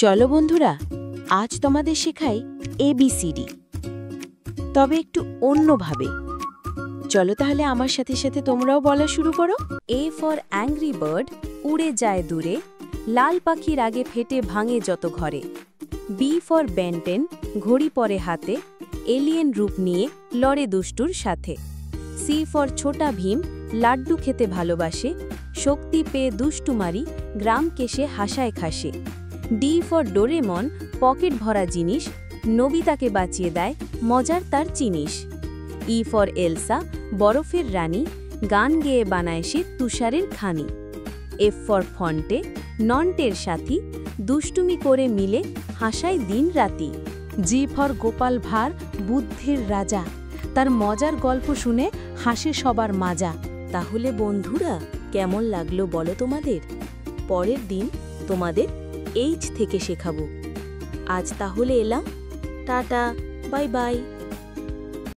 চলো বন্ধুরা, আজ তোমাদের শেখাই ABCD, তবে একটু অন্যভাবে। চলো তাহলে আমার সাথে সাথে তোমরাও বলা শুরু করো। A ফর অ্যাংরি বার্ড, উড়ে যায় দূরে, লাল পাখির আগে ফেটে ভাঙে যত ঘরে। B ফর বেন্টেন, ঘড়ি পরে হাতে, এলিয়েন রূপ নিয়ে লড়ে দুষ্টুর সাথে। C ফর ছোটা ভীম, লাড্ডু খেতে ভালোবাসে, শক্তি পেয়ে দুষ্টুমারি, গ্রাম কেশে হাসায় খাসে। D ফর ডোরেমন, পকেট ভরা জিনিস, নবিতাকে বাঁচিয়ে দেয়, মজার তার জিনিস। E ফর এলসা, বরফের রানী, গান গেয়ে বানায় সে তুষারের খানি। F ফর ফন্টে, নন্টের সাথী, দুষ্টুমি করে মিলে হাসায় দিন রাতি। G ফর গোপাল ভাঁড়, বুদ্ধির রাজা, তার মজার গল্প শুনে হাসে সবার মাজা। তাহলে বন্ধুরা, কেমন লাগলো বলো তোমাদের? পরের দিন তোমাদের H থেকে শেখাবো। আজ তাহলে এলাম, টাটা, বাই বাই।